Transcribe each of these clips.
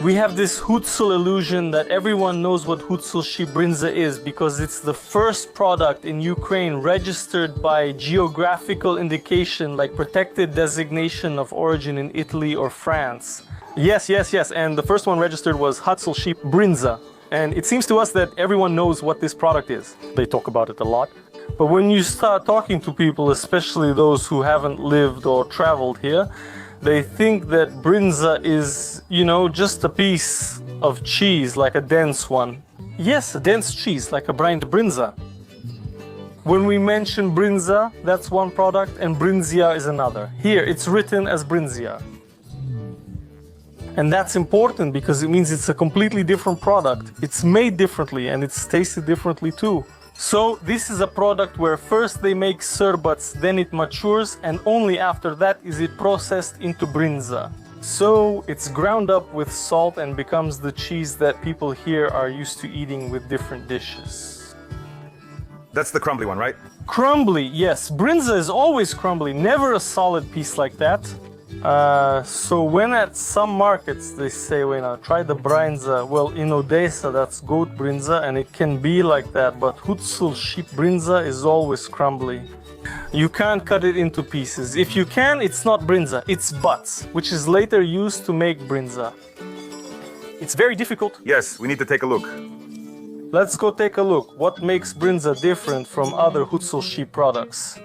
We have this Hutsul illusion that everyone knows what Hutsul sheep Brynza is because it's the first product in Ukraine registered by geographical indication, like protected designation of origin in Italy or France. Yes, and the first one registered was Hutsul sheep Brynza. And it seems to us that everyone knows what this product is. They talk about it a lot. But when you start talking to people, especially those who haven't lived or traveled here, they think that Brynza is, you know, just a piece of cheese, like a dense one. Yes, a dense cheese, like a Brynza. When we mention Brynza, that's one product, and Brynzia is another. Here, it's written as Brynzia. And that's important because it means it's a completely different product. It's made differently and it's tasted differently too. So this is a product where first they make sherbets, then it matures, and only after that is it processed into Brynza. So it's ground up with salt and becomes the cheese that people here are used to eating with different dishes. That's the crumbly one, right? Crumbly, yes. Brynza is always crumbly, never a solid piece like that. So when at some markets they say, well, you know, try the Brynza, well, in Odessa that's goat Brynza and it can be like that, but Hutsul sheep Brynza is always crumbly. You can't cut it into pieces. If you can, it's not Brynza, it's Budz, which is later used to make Brynza. It's very difficult. Yes, we need to take a look. Let's go take a look. What makes Brynza different from other Hutsul sheep products?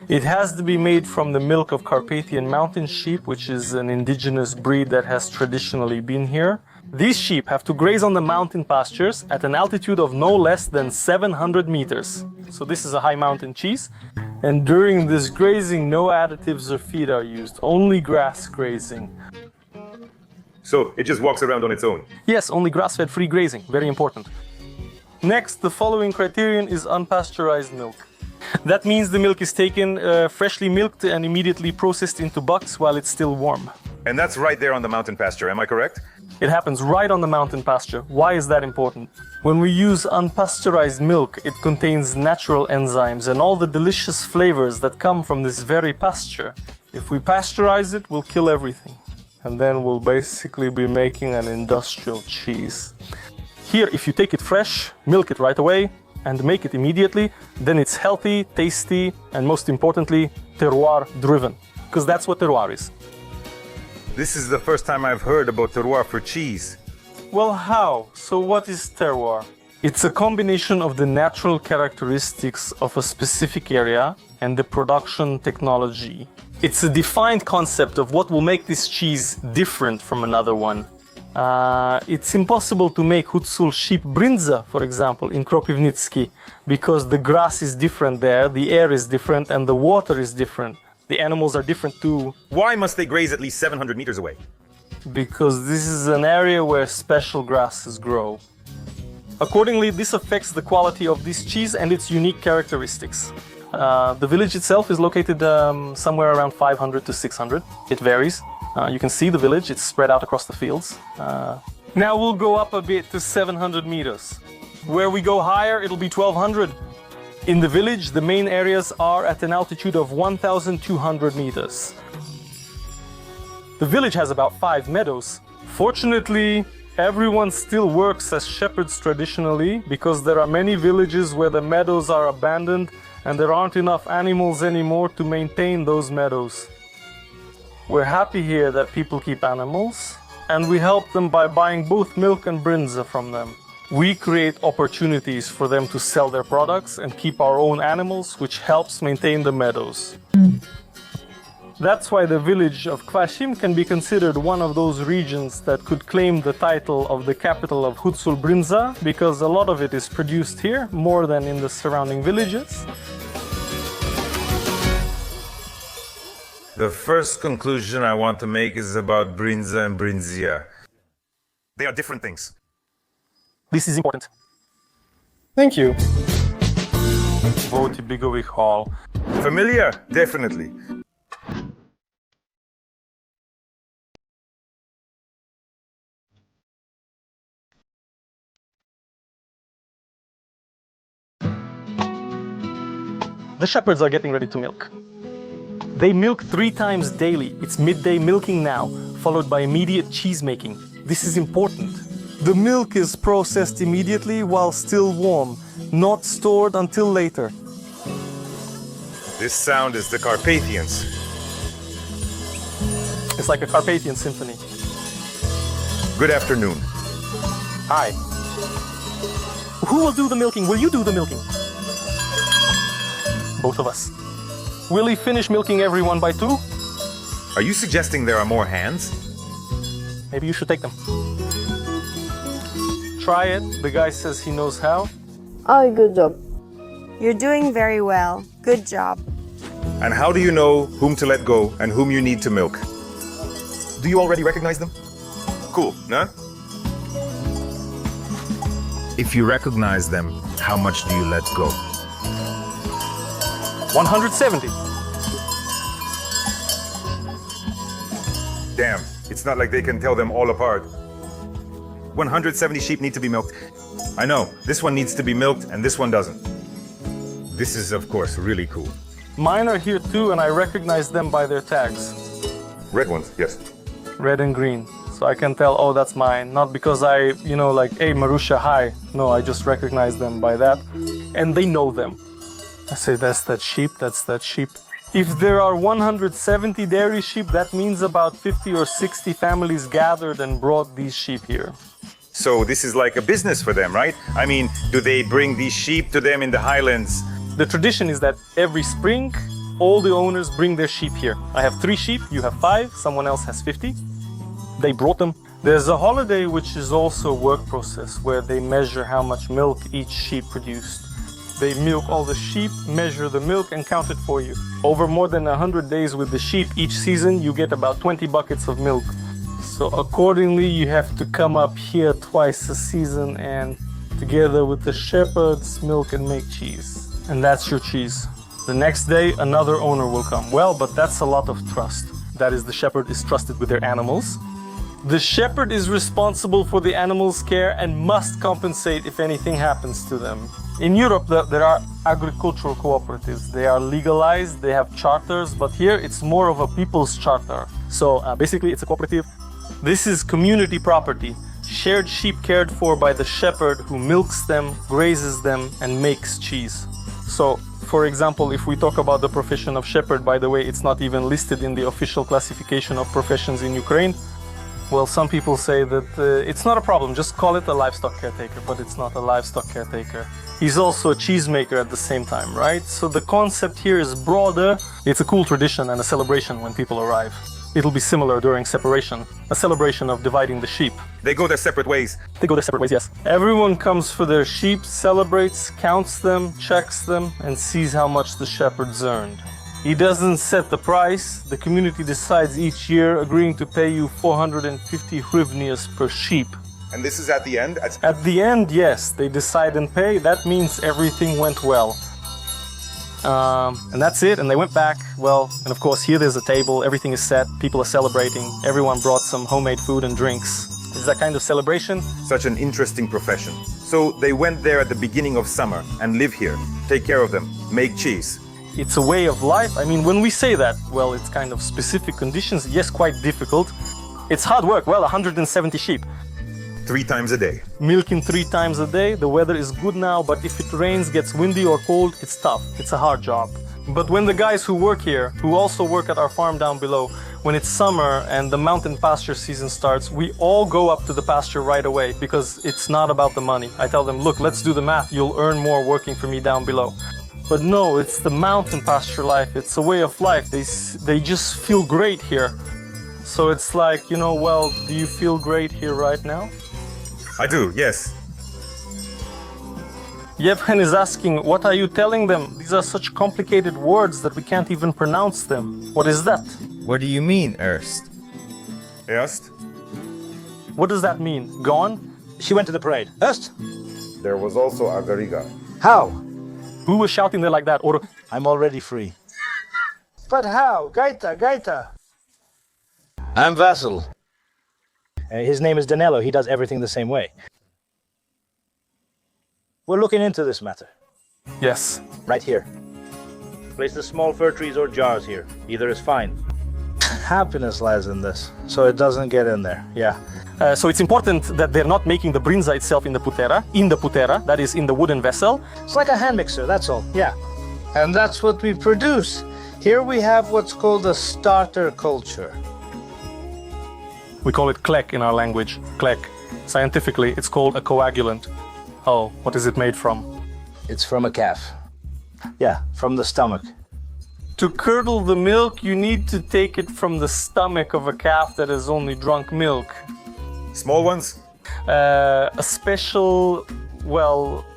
It has to be made from the milk of Carpathian mountain sheep, which is an indigenous breed that has traditionally been here. These sheep have to graze on the mountain pastures at an altitude of no less than 700 meters. So this is a high mountain cheese. And during this grazing, no additives or feed are used, only grass grazing. So it just walks around on its own? Yes, only grass-fed free grazing, very important. Next, the following criterion is unpasteurized milk. That means the milk is taken freshly milked and immediately processed into bucks while it's still warm. And that's right there on the mountain pasture, am I correct? It happens right on the mountain pasture. Why is that important? When we use unpasteurized milk, it contains natural enzymes and all the delicious flavors that come from this very pasture. If we pasteurize it, we'll kill everything. And then we'll basically be making an industrial cheese. Here, if you take it fresh, milk it right away, and make it immediately, then it's healthy, tasty, and most importantly, terroir driven. Because that's what terroir is. This is the first time I've heard about terroir for cheese. Well, how? So what is terroir? It's a combination of the natural characteristics of a specific area and the production technology. It's a defined concept of what will make this cheese different from another one. It's impossible to make Hutsul sheep Brynza, for example, in Kropivnitsky, because the grass is different there, the air is different, and the water is different. The animals are different too. Why must they graze at least 700 meters away? Because this is an area where special grasses grow. Accordingly, this affects the quality of this cheese and its unique characteristics. The village itself is located somewhere around 500 to 600. It varies. You can see the village, it's spread out across the fields. Now we'll go up a bit to 700 meters. Where we go higher, it'll be 1200. In the village, the main areas are at an altitude of 1200 meters. The village has about 5 meadows. Fortunately, everyone still works as shepherds traditionally because there are many villages where the meadows are abandoned and there aren't enough animals anymore to maintain those meadows. We're happy here that people keep animals, and we help them by buying both milk and Brynza from them. We create opportunities for them to sell their products and keep our own animals, which helps maintain the meadows. That's why the village of Kvashim can be considered one of those regions that could claim the title of the capital of Hutsul Brynza, because a lot of it is produced here, more than in the surrounding villages. The first conclusion I want to make is about Brynza and Brynzia. They are different things. This is important. Thank you. Voti Bigovi Hall. Familiar? Definitely. The shepherds are getting ready to milk. They milk 3 times daily. It's midday milking now, followed by immediate cheese making. this is important. The milk is processed immediately while still warm, not stored until later. This sound is the Carpathians. It's like a Carpathian symphony. Good afternoon. Hi. Who will do the milking? Will you do the milking? Both of us. Will he finish milking everyone by 2? Are you suggesting there are more hands? Maybe you should take them. Try it. The guy says he knows how. Oh, good job. You're doing very well. Good job. And how do you know whom to let go and whom you need to milk? Do you already recognize them? Cool, no? If you recognize them, how much do you let go? 170. Damn, it's not like they can tell them all apart. 170 sheep need to be milked. I know, this one needs to be milked and this one doesn't. This is, of course, really cool. Mine are here too, and I recognize them by their tags. Red ones, yes. Red and green. So I can tell, oh, that's mine. Not because I, like, hey, Marusha, hi. No, I just recognize them by that. And they know them. I say, that's that sheep, that's that sheep. If there are 170 dairy sheep, that means about 50 or 60 families gathered and brought these sheep here. So this is like a business for them, right? I mean, do they bring these sheep to them in the Highlands? The tradition is that every spring, all the owners bring their sheep here. I have 3 sheep, you have 5, someone else has 50. They brought them. There's a holiday which is also a work process where they measure how much milk each sheep produced. They milk all the sheep, measure the milk and count it for you. Over more than 100 days with the sheep each season, you get about 20 buckets of milk. So accordingly, you have to come up here twice a season and together with the shepherds, milk and make cheese. And that's your cheese. The next day, another owner will come. Well, but that's a lot of trust. That is, the shepherd is trusted with their animals. The shepherd is responsible for the animals' care and must compensate if anything happens to them. In Europe, there are agricultural cooperatives. They are legalized, they have charters, but here it's more of a people's charter. So basically, it's a cooperative. This is community property. Shared sheep cared for by the shepherd who milks them, grazes them, and makes cheese. So, for example, if we talk about the profession of shepherd, by the way, it's not even listed in the official classification of professions in Ukraine. Well, some people say that it's not a problem, just call it a livestock caretaker, but it's not a livestock caretaker. He's also a cheesemaker at the same time, right? So the concept here is broader. It's a cool tradition and a celebration when people arrive. It'll be similar during separation, a celebration of dividing the sheep. They go their separate ways. They go their separate ways, yes. Everyone comes for their sheep, celebrates, counts them, checks them, and sees how much the shepherd's earned. He doesn't set the price. The community decides each year, agreeing to pay you 450 hryvnias per sheep. And this is at the end? At the end, yes, they decide and pay. That means everything went well. And that's it, and they went back. Well, and of course here there's a table, everything is set, people are celebrating, everyone brought some homemade food and drinks. It's that kind of celebration. Such an interesting profession. So they went there at the beginning of summer and live here, take care of them, make cheese. It's a way of life. I mean, when we say that, well, it's kind of specific conditions, yes, quite difficult. It's hard work, well, 170 sheep. 3 times a day. Milking 3 times a day. The weather is good now, but if it rains, gets windy or cold, it's tough. It's a hard job. But when the guys who work here, who also work at our farm down below, when it's summer and the mountain pasture season starts, we all go up to the pasture right away because it's not about the money. I tell them, look, let's do the math. You'll earn more working for me down below. But no, it's the mountain pasture life. It's a way of life. They just feel great here. So it's like, well, do you feel great here right now? I do, yes. Yevhen is asking, what are you telling them? These are such complicated words that we can't even pronounce them. What is that? What do you mean, Erst? Erst? What does that mean? Gone? She went to the parade. Erst? There was also a Veriga. How? Who was shouting there like that? Or I'm already free. But how? Gaita, Gaita. I'm Vassal. His name is Danilo. He does everything the same way. We're looking into this matter. Yes. Right here. Place the small fir trees or jars here. Either is fine. happiness lies in this, so it doesn't get in there. Yeah. So it's important that they're not making the Brynza itself in the putera, that is in the wooden vessel. It's like a hand mixer, that's all. Yeah. And that's what we produce. Here we have what's called a starter culture. We call it klek in our language, klek. Scientifically, it's called a coagulant. Oh, what is it made from? It's from a calf. Yeah, from the stomach. To curdle the milk, you need to take it from the stomach of a calf that has only drunk milk. Small ones? A special,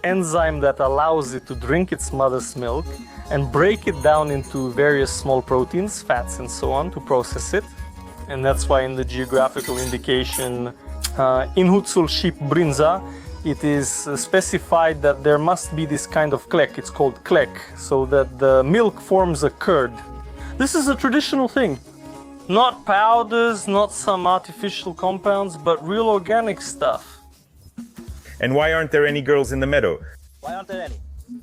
enzyme that allows it to drink its mother's milk and break it down into various small proteins, fats and so on, to process it. And that's why in the geographical indication, in Hutsul sheep Brynza, it is specified that there must be this kind of klek, it's called klek, so that the milk forms a curd. This is a traditional thing. Not powders, not some artificial compounds, but real organic stuff. And why aren't there any girls in the meadow? Why aren't there any?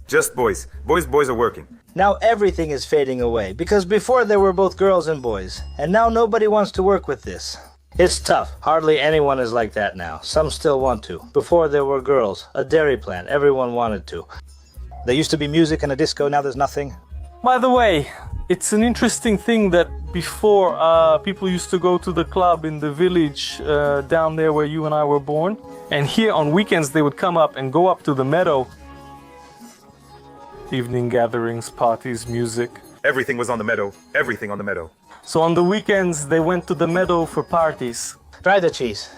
Just boys. Boys are working. Now everything is fading away, because before there were both girls and boys, and now nobody wants to work with this. It's tough. Hardly anyone is like that now. Some still want to. Before there were girls, a dairy plant, everyone wanted to. There used to be music and a disco, now there's nothing. By the way, it's an interesting thing that before people used to go to the club in the village down there where you and I were born, and here on weekends they would come up and go up to the meadow. Evening gatherings, parties, music. Everything was on the meadow. Everything on the meadow. So on the weekends they went to the meadow for parties. Try the cheese.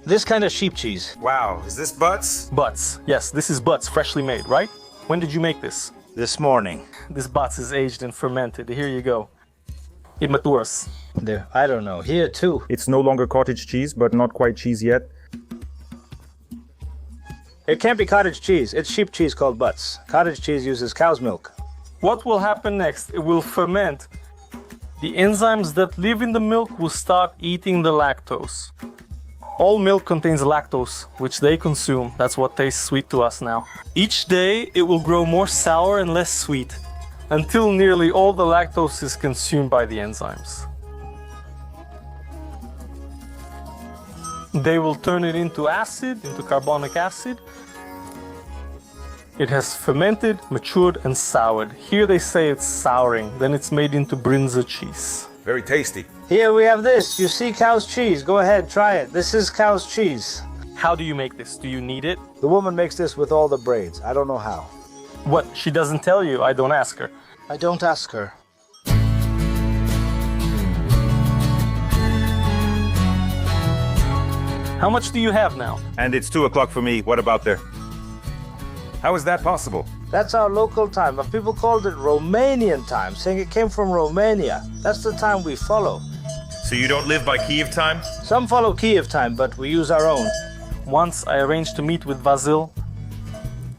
This kind of sheep cheese. Wow, is this Budz? Budz. Yes, this is Budz, freshly made, right? When did you make this? This morning. This Budz is aged and fermented. Here you go. It matures. There, I don't know. Here too. It's no longer cottage cheese, but not quite cheese yet. It can't be cottage cheese. It's sheep cheese called Budz. Cottage cheese uses cow's milk. What will happen next? It will ferment. The enzymes that live in the milk will start eating the lactose. All milk contains lactose, which they consume. That's what tastes sweet to us now. Each day, it will grow more sour and less sweet, until nearly all the lactose is consumed by the enzymes. They will turn it into acid, into carbonic acid. It has fermented, matured, and soured. Here they say it's souring, then it's made into Brynza cheese. Very tasty. Here we have this. You see cow's cheese. Go ahead, try it. This is cow's cheese. How do you make this? Do you knead it? The woman makes this with all the braids. I don't know how. What? She doesn't tell you? I don't ask her. I don't ask her. How much do you have now? And it's 2 o'clock for me. What about there? How is that possible? That's our local time, but people called it Romanian time, saying it came from Romania. That's the time we follow. So you don't live by Kiev time? Some follow Kiev time, but we use our own. Once I arranged to meet with Vasil.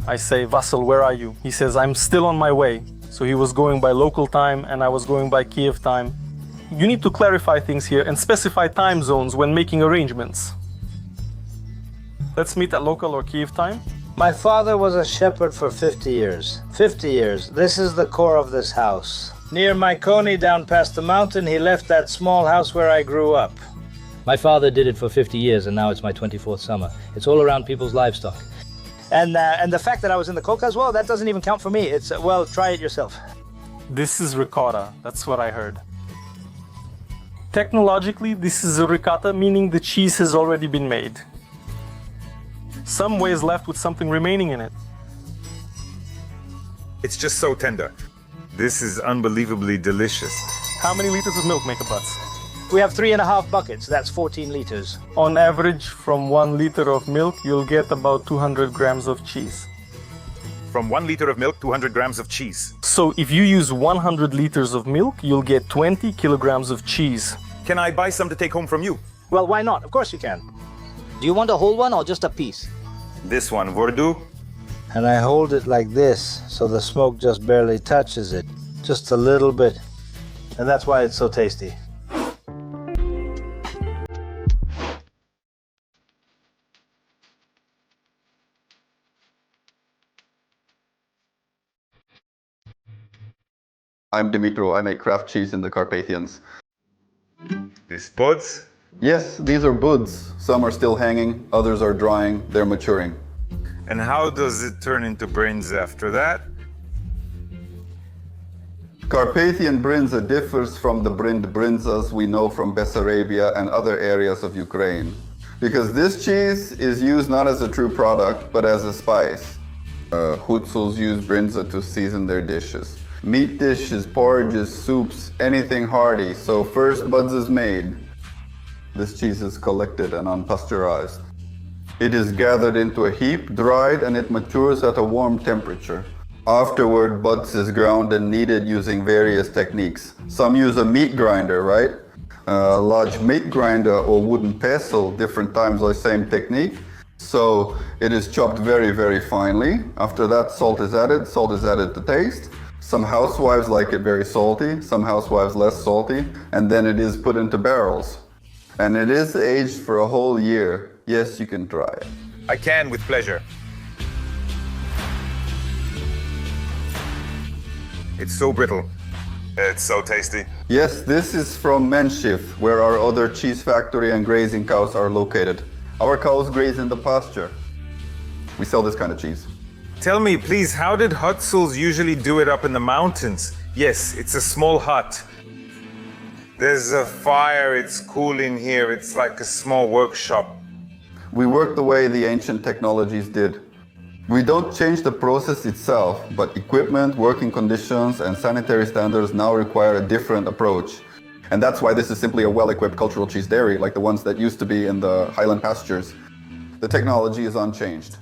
I say, Vasil, where are you? He says, I'm still on my way. So he was going by local time and I was going by Kiev time. You need to clarify things here and specify time zones when making arrangements. Let's meet at local or Kiev time. My father was a shepherd for 50 years. 50 years. This is the core of this house. Near Myconi, down past the mountain, he left that small house where I grew up. My father did it for 50 years, and now it's my 24th summer. It's all around people's livestock. And the fact that I was in the Caucasus, well, that doesn't even count for me. It's, well, try it yourself. This is ricotta. That's what I heard. Technologically, this is a ricotta, meaning the cheese has already been made. Some way is left with something remaining in it. It's just so tender. This is unbelievably delicious. How many liters of milk make a Budz? We have 3.5 buckets. That's 14 liters. On average, from 1 liter of milk, you'll get about 200 grams of cheese. From 1 liter of milk, 200 grams of cheese. So if you use 100 liters of milk, you'll get 20 kilograms of cheese. Can I buy some to take home from you? Well, why not? Of course you can. Do you want a whole one or just a piece? This one, Vordu? And I hold it like this, so the smoke just barely touches it. Just a little bit. And that's why it's so tasty. I'm Dimitro. I make craft cheese in the Carpathians. This Budz? Yes, these are Budz. Some are still hanging, others are drying, they're maturing. And how does it turn into Brynza after that? Carpathian Brynza differs from the Brynzas we know from Bessarabia and other areas of Ukraine, because this cheese is used not as a true product, but as a spice. Hutsuls use Brynza to season their dishes. Meat dishes, porridges, soups, anything hearty. So first Budz is made. This cheese is collected and unpasteurized. It is gathered into a heap, dried, and it matures at a warm temperature. Afterward, Budz is ground and kneaded using various techniques. Some use a meat grinder, right? A large meat grinder or wooden pestle, different times the same technique. So it is chopped very, very finely. After that, salt is added to taste. Some housewives like it very salty, some housewives less salty, and then it is put into barrels. And it is aged for a whole year. Yes, you can try it. I can with pleasure. It's so brittle. It's so tasty. Yes, this is from Menshif, where our other cheese factory and grazing cows are located. Our cows graze in the pasture. We sell this kind of cheese. Tell me, please, how did Hutsuls usually do it up in the mountains? Yes, it's a small hut. There's a fire, it's cool in here, it's like a small workshop. We work the way the ancient technologies did. We don't change the process itself, but equipment, working conditions, and sanitary standards now require a different approach. And that's why this is simply a well-equipped cultural cheese dairy, like the ones that used to be in the Highland pastures. The technology is unchanged.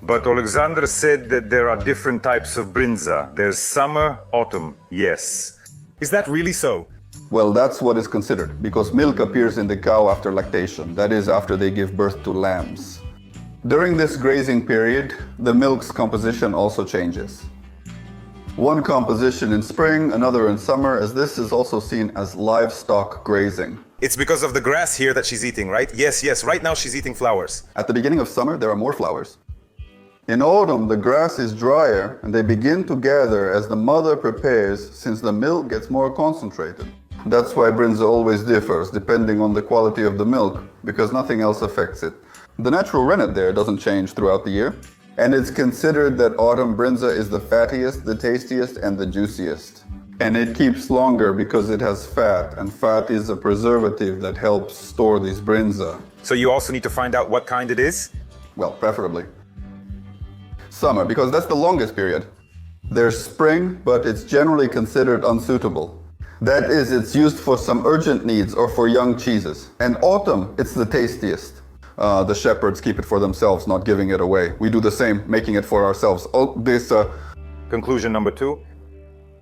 But Alexander said that there are different types of Brynza. There's summer, autumn, yes. Is that really so? Well, that's what is considered, because milk appears in the cow after lactation, that is, after they give birth to lambs. During this grazing period, the milk's composition also changes. One composition in spring, another in summer, as this is also seen as livestock grazing. It's because of the grass here that she's eating, right? Yes, right now she's eating flowers. At the beginning of summer, there are more flowers. In autumn, the grass is drier and they begin to gather as the mother prepares, since the milk gets more concentrated. That's why Brynza always differs, depending on the quality of the milk, because nothing else affects it. The natural rennet there doesn't change throughout the year, and it's considered that autumn Brynza is the fattiest, the tastiest, and the juiciest. And it keeps longer because it has fat, and fat is a preservative that helps store these Brynza. So you also need to find out what kind it is? Well, preferably summer, because that's the longest period. There's spring, but it's generally considered unsuitable. That is, it's used for some urgent needs or for young cheeses. And autumn, it's the tastiest. The shepherds keep it for themselves, not giving it away. We do the same, making it for ourselves. Conclusion number 2.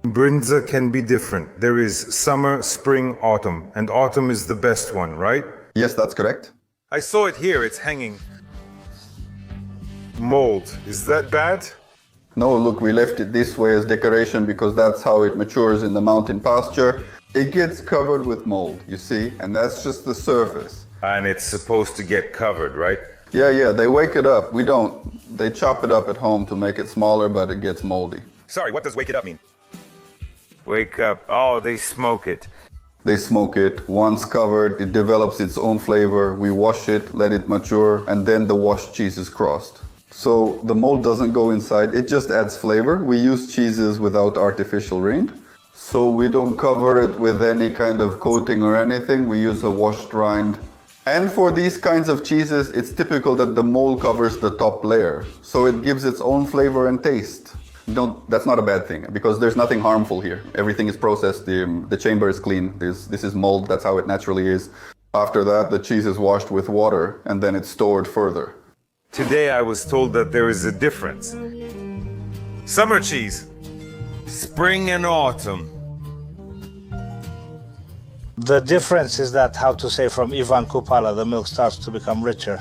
Brynza can be different. There is summer, spring, autumn, and autumn is the best one, right? Yes, that's correct. I saw it here, it's hanging. Mold, is that bad? No, look, we left it this way as decoration because that's how it matures in the mountain pasture. It gets covered with mold, you see, and that's just the surface. And it's supposed to get covered, right? Yeah, they wake it up. We don't. They chop it up at home to make it smaller, but it gets moldy. Sorry, what does wake it up mean? Wake up. Oh, they smoke it. They smoke it. Once covered, it develops its own flavor. We wash it, let it mature, and then the washed cheese is crossed. So the mold doesn't go inside, it just adds flavor. We use cheeses without artificial rind. So we don't cover it with any kind of coating or anything. We use a washed rind. And for these kinds of cheeses, it's typical that the mold covers the top layer. So it gives its own flavor and taste. That's not a bad thing, because there's nothing harmful here. Everything is processed, the chamber is clean. This is mold, that's how it naturally is. After that, the cheese is washed with water, and then it's stored further. Today I was told that there is a difference. Summer cheese, spring and autumn. The difference is that, how to say, from Ivan Kupala, the milk starts to become richer.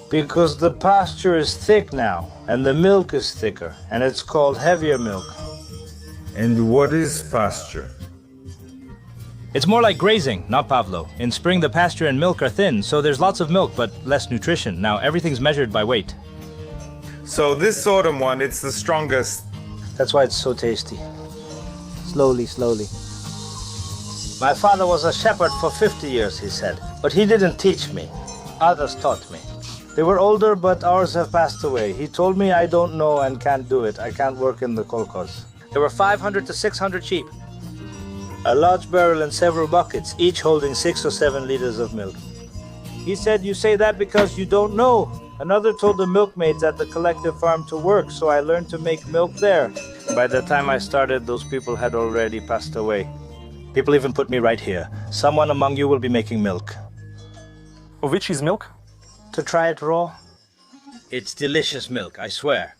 Because the pasture is thick now, and the milk is thicker, and it's called heavier milk. And what is pasture? It's more like grazing, not Pavlo. In spring, the pasture and milk are thin, so there's lots of milk, but less nutrition. Now, everything's measured by weight. So this autumn one, it's the strongest. That's why it's so tasty. Slowly. My father was a shepherd for 50 years, he said, but he didn't teach me. Others taught me. They were older, but ours have passed away. He told me I don't know and can't do it. I can't work in the kolkhoz. There were 500 to 600 sheep. A large barrel and several buckets, each holding 6 or 7 liters of milk. He said, "You say that because you don't know." Another told the milkmaids at the collective farm to work, so I learned to make milk there. By the time I started, those people had already passed away. People even put me right here. Someone among you will be making milk. Of which is milk? To try it raw? It's delicious milk, I swear.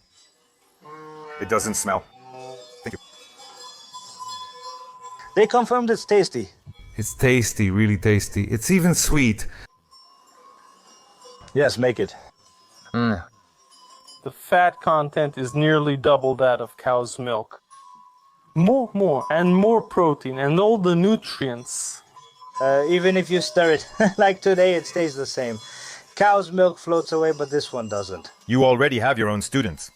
It doesn't smell. Thank you. They confirmed it's tasty. It's tasty, really tasty. It's even sweet. Yes, make it. The fat content is nearly double that of cow's milk. More protein and all the nutrients. Even if you stir it, like today, it stays the same. Cow's milk floats away, but this one doesn't. You already have your own students.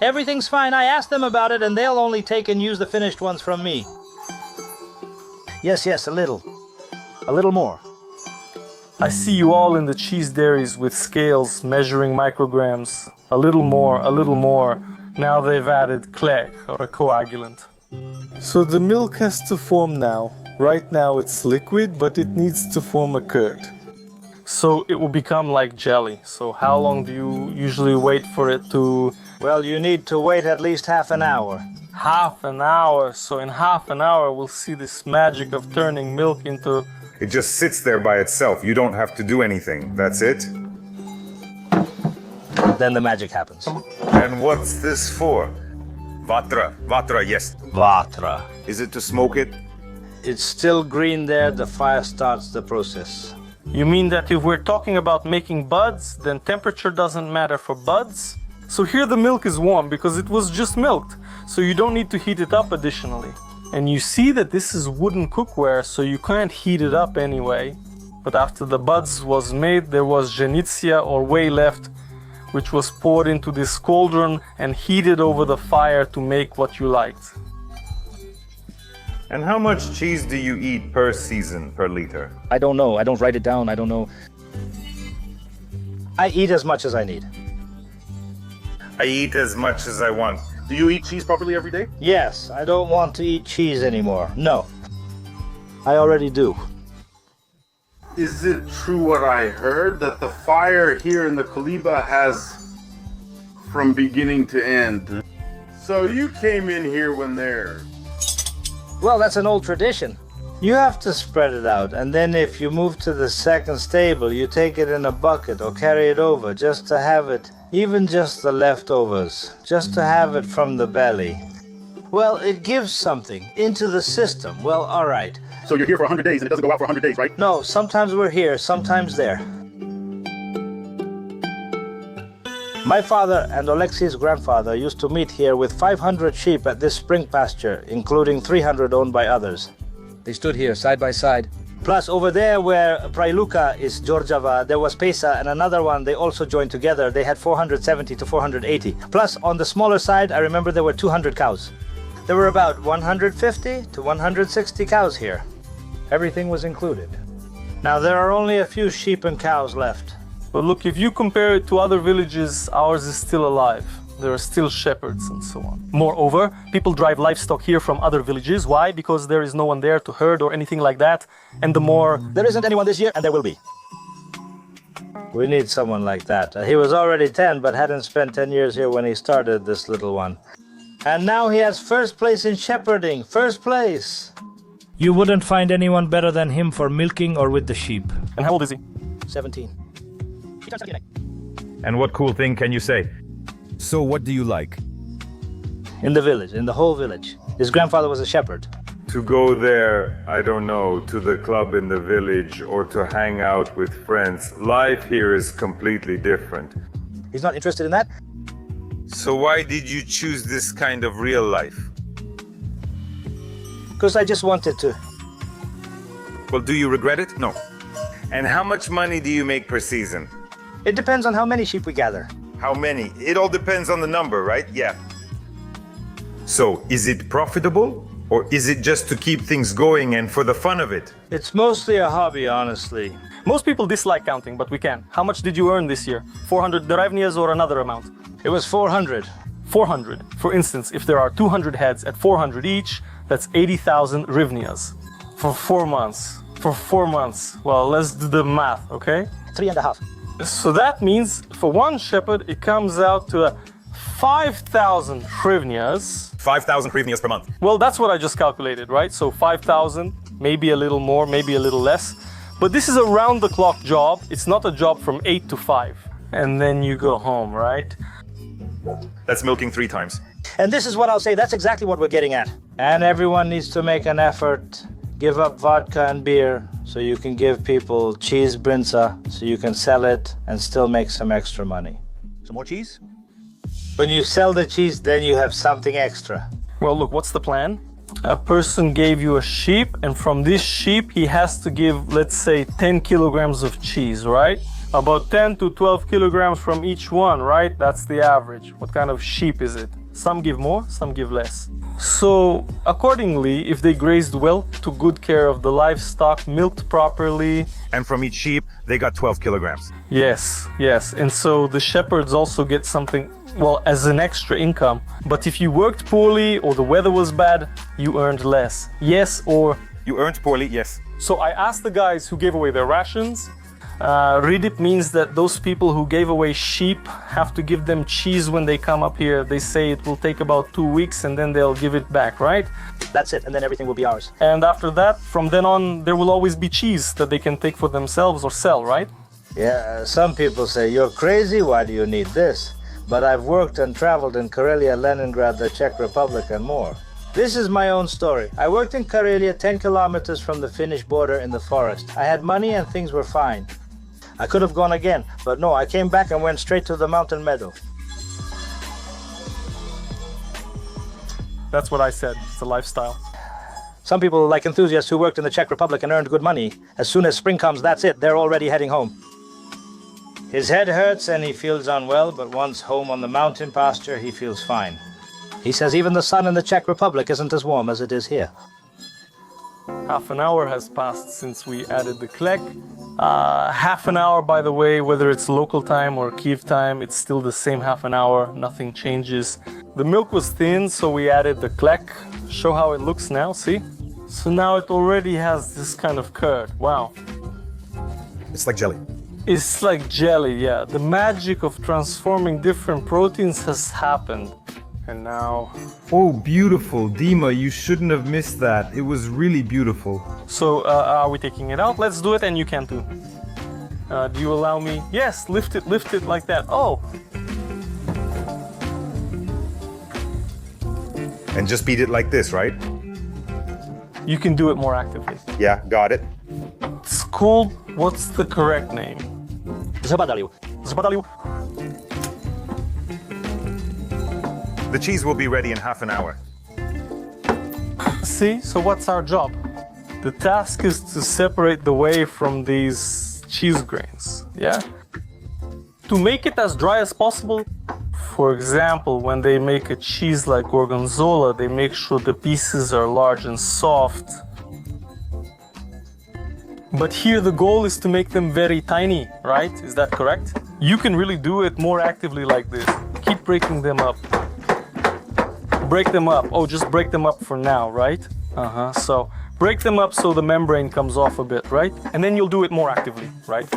Everything's fine. I asked them about it, and they'll only take and use the finished ones from me. Yes, a little. A little more. I see you all in the cheese dairies with scales measuring micrograms. A little more. Now they've added clay or a coagulant. So the milk has to form now. Right now it's liquid, but it needs to form a curd. So it will become like jelly. So how long do you usually wait for it to... Well, you need to wait at least half an hour. Half an hour. So in half an hour we'll see this magic of turning milk into... It just sits there by itself. You don't have to do anything. That's it. Then the magic happens. And what's this for? Vatra, yes. Vatra. Is it to smoke it? It's still green there. The fire starts the process. You mean that if we're talking about making buds, then temperature doesn't matter for buds? So here the milk is warm because it was just milked, so you don't need to heat it up additionally. And you see that this is wooden cookware, so you can't heat it up anyway. But after the buds was made, there was zhenitsia or whey left, which was poured into this cauldron and heated over the fire to make what you liked. And how much cheese do you eat per season, per liter? I don't know. I don't write it down. I don't know. I eat as much as I need. I eat as much as I want. Do you eat cheese properly every day? Yes, I don't want to eat cheese anymore. No. I already do. Is it true what I heard, that the fire here in the Kaliba has from beginning to end? So you came in here when there. Well, that's an old tradition. You have to spread it out, and then if you move to the second stable, you take it in a bucket or carry it over just to have it, even just the leftovers, just to have it from the belly. Well, it gives something into the system. Well, all right. So you're here for 100 days and it doesn't go out for 100 days, right? No, sometimes we're here, sometimes there. My father and Oleksi's grandfather used to meet here with 500 sheep at this spring pasture, including 300 owned by others. They stood here side by side. Plus, over there where Prailuka is Georgiava, there was Pesa and another one. They also joined together. They had 470 to 480. Plus, on the smaller side, I remember there were 200 cows. There were about 150 to 160 cows here. Everything was included. Now, there are only a few sheep and cows left. But look, if you compare it to other villages, ours is still alive. There are still shepherds and so on. Moreover, people drive livestock here from other villages. Why? Because there is no one there to herd or anything like that. And the more... There isn't anyone this year, and there will be. We need someone like that. He was already 10, but hadn't spent 10 years here when he started, this little one. And now he has first place in shepherding. First place! You wouldn't find anyone better than him for milking or with the sheep. And how old is he? 17. And what cool thing can you say? So what do you like? In the village, in the whole village. His grandfather was a shepherd. To go there, I don't know, to the club in the village or to hang out with friends. Life here is completely different. He's not interested in that? So why did you choose this kind of real life? Because I just wanted to. Well, do you regret it? No. And how much money do you make per season? It depends on how many sheep we gather. How many? It all depends on the number, right? Yeah. So, is it profitable? Or is it just to keep things going and for the fun of it? It's mostly a hobby, honestly. Most people dislike counting, but we can. How much did you earn this year? 400 drevnias or another amount? It was 400. 400. For instance, if there are 200 heads at 400 each, that's 80,000 rivnias. For 4 months. For 4 months. Well, let's do the math, okay? 3.5. So that means for one shepherd, it comes out to 5,000 hrivnias. 5,000 hryvnias per month. Well, that's what I just calculated, right? So 5,000, maybe a little more, maybe a little less. But this is a round-the-clock job. It's not a job from 8 to 5. And then you go home, right? That's milking 3 times. And this is what I'll say, that's exactly what we're getting at. And everyone needs to make an effort, give up vodka and beer, so you can give people cheese Brynza, so you can sell it and still make some extra money. Some more cheese? When you sell the cheese, then you have something extra. Well, look, what's the plan? A person gave you a sheep, and from this sheep, he has to give, let's say, 10 kilograms of cheese, right? About 10 to 12 kilograms from each one, right? That's the average. What kind of sheep is it? Some give more, some give less. So, accordingly, if they grazed well, took good care of the livestock, milked properly. And from each sheep, they got 12 kilograms. Yes, yes. And so the shepherds also get something, well, as an extra income. But if you worked poorly or the weather was bad, you earned less. Yes, or... You earned poorly, yes. So I asked the guys who gave away their rations. Ridip means that those people who gave away sheep have to give them cheese when they come up here. They say it will take about 2 weeks and then they'll give it back, right? That's it, and then everything will be ours. And after that, from then on, there will always be cheese that they can take for themselves or sell, right? Yeah, some people say, you're crazy, why do you need this? But I've worked and traveled in Karelia, Leningrad, the Czech Republic, and more. This is my own story. I worked in Karelia 10 kilometers from the Finnish border in the forest. I had money and things were fine. I could have gone again, but no, I came back and went straight to the mountain meadow. That's what I said. It's a lifestyle. Some people, like enthusiasts who worked in the Czech Republic and earned good money, as soon as spring comes, that's it, they're already heading home. His head hurts and he feels unwell, but once home on the mountain pasture, he feels fine. He says even the sun in the Czech Republic isn't as warm as it is here. Half an hour has passed since we added the klek. Half an hour, by the way, whether it's local time or Kiev time, it's still the same half an hour, nothing changes. The milk was thin, so we added the klek. Show how it looks now, see? So now it already has this kind of curd, wow. It's like jelly. It's like jelly, yeah. The magic of transforming different proteins has happened. And now... Oh, beautiful. Dima, you shouldn't have missed that. It was really beautiful. So, are we taking it out? Let's do it, and you can too. Do you allow me? Yes, lift it like that. Oh! And just beat it like this, right? You can do it more actively. Yeah, got it. It's called, what's the correct name? Zabadaliu. Zabadaliu. The cheese will be ready in half an hour. See, so what's our job? The task is to separate the whey from these cheese grains, yeah? To make it as dry as possible. For example, when they make a cheese like gorgonzola, they make sure the pieces are large and soft. But here the goal is to make them very tiny, right? Is that correct? You can really do it more actively like this. Keep breaking them up. Break them up. Oh, just break them up for now, right? So break them up so the membrane comes off a bit, right? And then you'll do it more actively, right?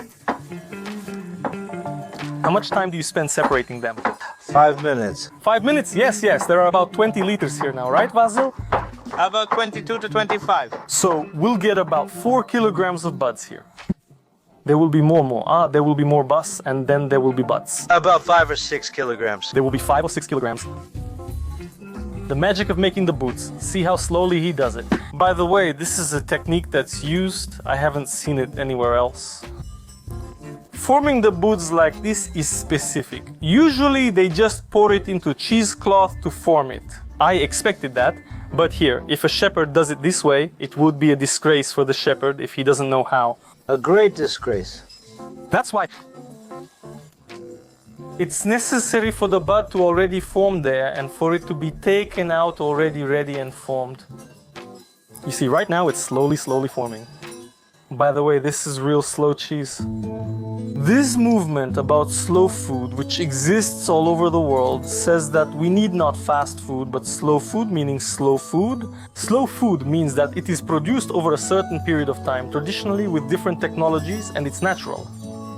How much time do you spend separating them? 5 minutes. 5 minutes? Yes, yes. There are about 20 liters here now, right, Vasil? About 22 to 25. So we'll get about 4 kilograms of buds here. There will be more. There will be more bus, and then there will be buds. About 5 or 6 kilograms. There will be 5 or 6 kilograms. The magic of making the boots. See how slowly he does it. By the way, this is a technique that's used. I haven't seen it anywhere else. Forming the boots like this is specific. Usually they just pour it into cheesecloth to form it. I expected that, but here, if a shepherd does it this way, it would be a disgrace for the shepherd if he doesn't know how. A great disgrace. That's why it's necessary for the bud to already form there and for it to be taken out already ready and formed. You see, right now it's slowly forming. By the way, this is real slow cheese. This movement about slow food, which exists all over the world, says that we need not fast food, but slow food, meaning slow food. Slow food means that it is produced over a certain period of time, traditionally with different technologies, and it's natural.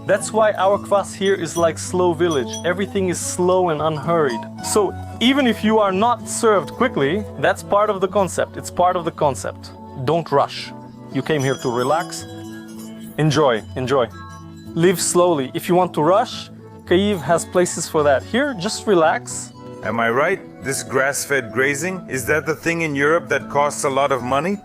That's why our kvass here is like slow village. Everything is slow and unhurried. So even if you are not served quickly, that's part of the concept. It's part of the concept. Don't rush. You came here to relax. Enjoy. Live slowly. If you want to rush, Kyiv has places for that. Here, just relax. Am I right? This grass-fed grazing, is that the thing in Europe that costs a lot of money?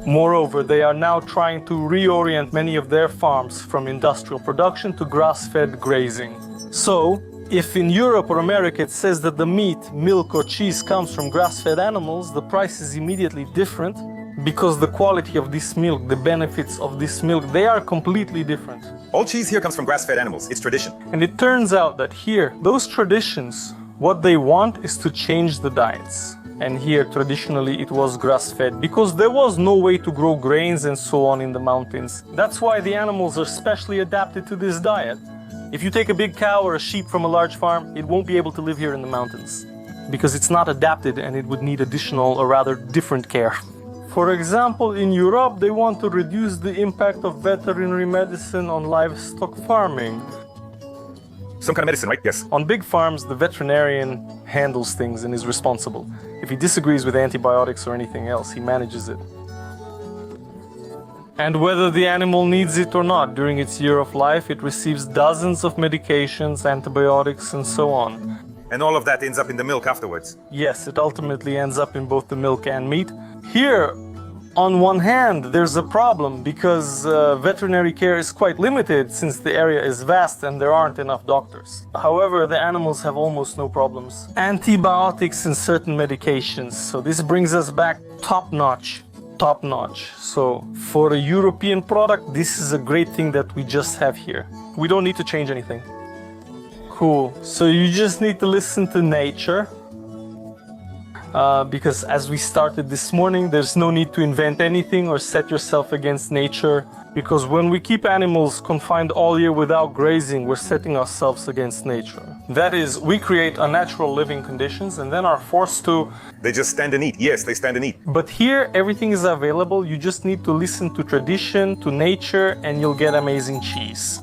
Moreover, they are now trying to reorient many of their farms from industrial production to grass-fed grazing. So, if in Europe or America it says that the meat, milk or cheese comes from grass-fed animals, the price is immediately different because the quality of this milk, the benefits of this milk, they are completely different. All cheese here comes from grass-fed animals. It's tradition. And it turns out that here, those traditions, what they want is to change the diets. And here, traditionally, it was grass-fed because there was no way to grow grains and so on in the mountains. That's why the animals are specially adapted to this diet. If you take a big cow or a sheep from a large farm, it won't be able to live here in the mountains because it's not adapted and it would need additional or rather different care. For example, in Europe, they want to reduce the impact of veterinary medicine on livestock farming. Some kind of medicine, right? Yes. On big farms, the veterinarian handles things and is responsible. If he disagrees with antibiotics or anything else, he manages it. And whether the animal needs it or not, during its year of life, it receives dozens of medications, antibiotics, and so on. And all of that ends up in the milk afterwards. Yes, it ultimately ends up in both the milk and meat. Here, on one hand, there's a problem because veterinary care is quite limited since the area is vast and there aren't enough doctors. However, the animals have almost no problems. Antibiotics and certain medications. So this brings us back top notch. So for a European product, this is a great thing that we just have here. We don't need to change anything. Cool. So you just need to listen to nature. Because as we started this morning, there's no need to invent anything or set yourself against nature. Because when we keep animals confined all year without grazing, we're setting ourselves against nature. That is, we create unnatural living conditions and then are forced to... They just stand and eat. Yes, they stand and eat. But here, everything is available. You just need to listen to tradition, to nature, and you'll get amazing cheese.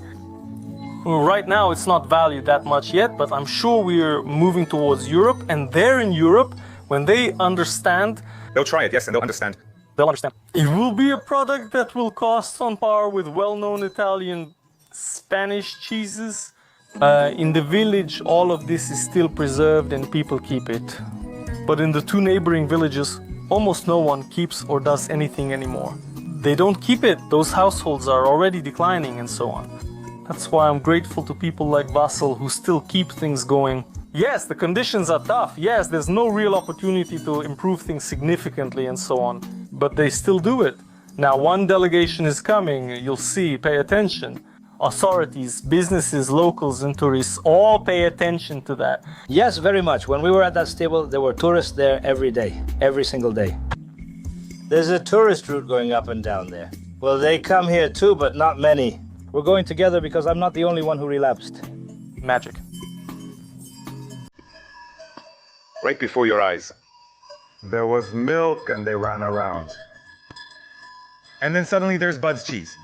Right now, it's not valued that much yet, but I'm sure we're moving towards Europe. And there in Europe, when they understand... They'll try it, yes, and they'll understand. They'll understand. It will be a product that will cost on par with well-known Italian, Spanish cheeses. In the village, all of this is still preserved and people keep it. But in the two neighboring villages, almost no one keeps or does anything anymore. They don't keep it. Those households are already declining and so on. That's why I'm grateful to people like Vasil who still keep things going. Yes, the conditions are tough. Yes, there's no real opportunity to improve things significantly and so on. But they still do it. Now, one delegation is coming. You'll see. Pay attention. Authorities, businesses, locals, and tourists all pay attention to that. Yes, very much. When we were at that stable, there were tourists there every day, every single day. There's a tourist route going up and down there. Well, they come here too, but not many. We're going together because I'm not the only one who relapsed. Magic. Right before your eyes. There was milk and they ran around. And then suddenly there's Budz cheese.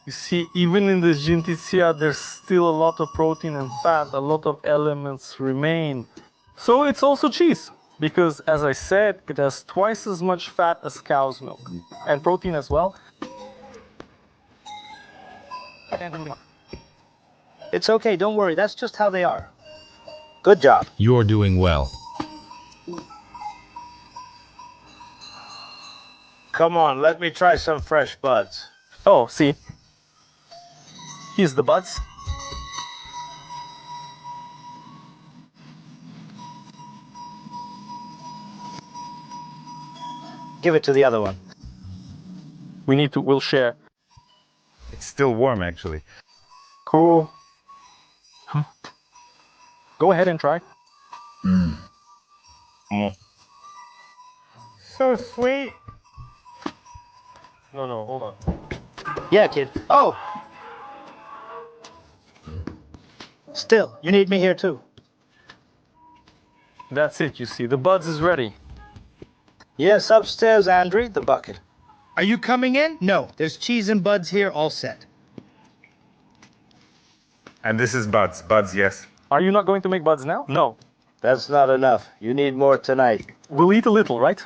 You see, even in the Gintizia, there's still a lot of protein and fat, a lot of elements remain. So it's also cheese, because as I said, it has twice as much fat as cow's milk, and protein as well. It's okay, don't worry, that's just how they are. Good job. You're doing well. Come on, let me try some fresh buds. Oh, see. Here's the Budz. Give it to the other one. We'll share. It's still warm, actually. Cool. Go ahead and try. So sweet. No, hold on. Yeah, kid. Oh! Still, you need me here too. That's it, you see. The Budz is ready. Yes, upstairs, Andre, the bucket. Are you coming in? No, there's cheese and buds here all set. And this is Budz. Budz, yes. Are you not going to make Budz now? No. That's not enough. You need more tonight. We'll eat a little, right?